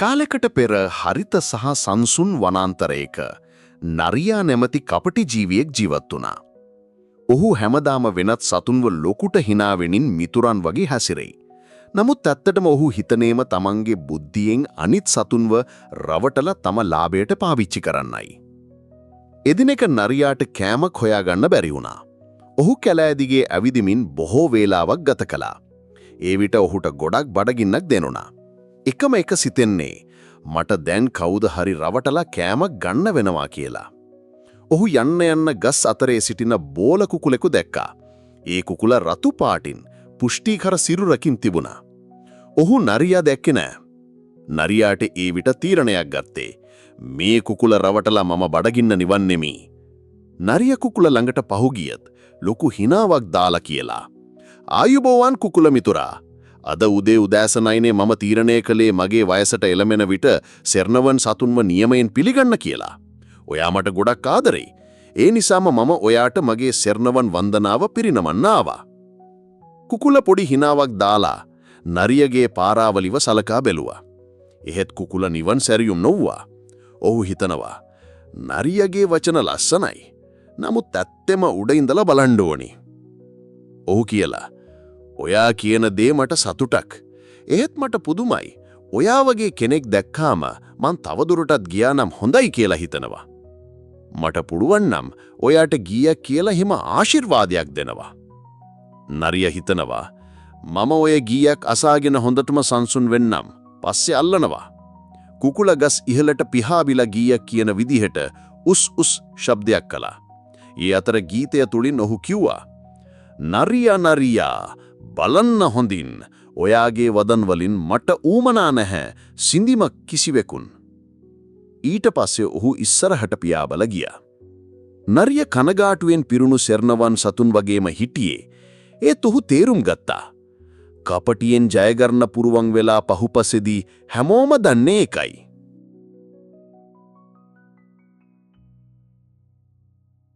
කාලෙකට පෙර හරිත සහ සංසුන් වනාන්තරයක නරියා නැමැති කපටි ජීවියෙක් ජීවත් වුණා. ඔහු හැමදාම වෙනත් සතුන්ව ලොකුට හිනාවෙනින් මිතුරන් වගේ හැසිරෙයි. නමුත් ඇත්තටම ඔහු හිතනේම තමන්ගේ බුද්ධියෙන් අනිත් සතුන්ව රවටලා තම ලාභයට පාවිච්චි කරන්නයි. එදිනෙක නරියාට කෑමක් හොයාගන්න බැරි වුණා. ඔහු කැලෑ දිගේ ඇවිදිමින් බොහෝ වේලාවක් ගත කළා. ඒ විට ඔහුට ගොඩක් බඩගින්නක් දැනුණා. එකම එක සිතෙන්නේ මට දැන් කවුද හරි රවටලා කෑමක් ගන්න වෙනවා කියලා. ඔහු යන්න ගස් අතරේ සිටින බෝල කුකුලෙකු දැක්කා. ඒ කුකුල රතු පාටින් පුෂ්ටිකර සිරුරකින් තිබුණා. ඔහු නරියා දැක්කේ නෑ. නරියාට ඒ විට තීරණයක් ගත්තේ මේ කුකුල රවටලා මම බඩගින්න නිවන්නෙමි. නරියා කුකුල ළඟට පහු ගියත් ලොකු හිනාවක් දාලා කියලා. ආයුබෝවන් කුකුල මිතුරා. අද උදේ උදෑසනයිනේ මම තීරණය කළේ මගේ වයසට එළමෙන විට සෙර්නවන් සතුන්ව නියමයෙන් පිළිගන්න කියලා. ඔයා මට ගොඩක් ආදරෙයි. ඒ නිසාම මම ඔයාට මගේ සෙර්නවන් වන්දනාව පිරිනමන්න ආවා. කුකුල පොඩි හිනාවක් දාලා නරියගේ පාරාවලිව සලකා බැලුවා. එහෙත් කුකුල නිවන් සැරියුම් නොවුවා. ඔහු හිතනවා නරියගේ වචන ලස්සනයි. නමුත් ඇත්තෙම උඩ ඉඳලා බලන්න ඕනි. ඔහු කියලා ඔයා කියන දේ මට සතුටක්. එහෙත් මට පුදුමයි. ඔයා වගේ කෙනෙක් දැක්කාම මං තවදුරටත් ගියා නම් හොඳයි කියලා හිතනවා. මට පුළුවන් නම් ඔයාට ගියක් කියලා හිම ආශිර්වාදයක් දෙනවා. නරියා හිතනවා මම ඔය ගියක් අසාගෙන හොඳටම සංසුන් වෙන්නම්. පස්සේ අල්ලනවා. කුකුල ගස් ඉහළට පිහාබිලා ගියක් කියන විදිහට උස් උස් ශබ්දයක් කළා. ඒ අතර ගීතය තුලින් ඔහු කිව්වා නරියා නරියා බලන්න හොඳින් ඔයාගේ වදන් වලින් මට ඌමනා නැහැ සිඳිම කිසිවෙකුන්. ඊට පස්සේ ඔහු ඉස්සරහට පියාඹලා ගියා. නරියා කනගාටුවෙන් පිරුණු සෙර්නවන් සතුන් වගේම හිටියේ. ඒත් ඔහු තේරුම් ගත්තා. කපටියෙන් ජය ගන්න පුරුවන් වෙලා පහුපසෙදී හැමෝම දන්නේ එකයි.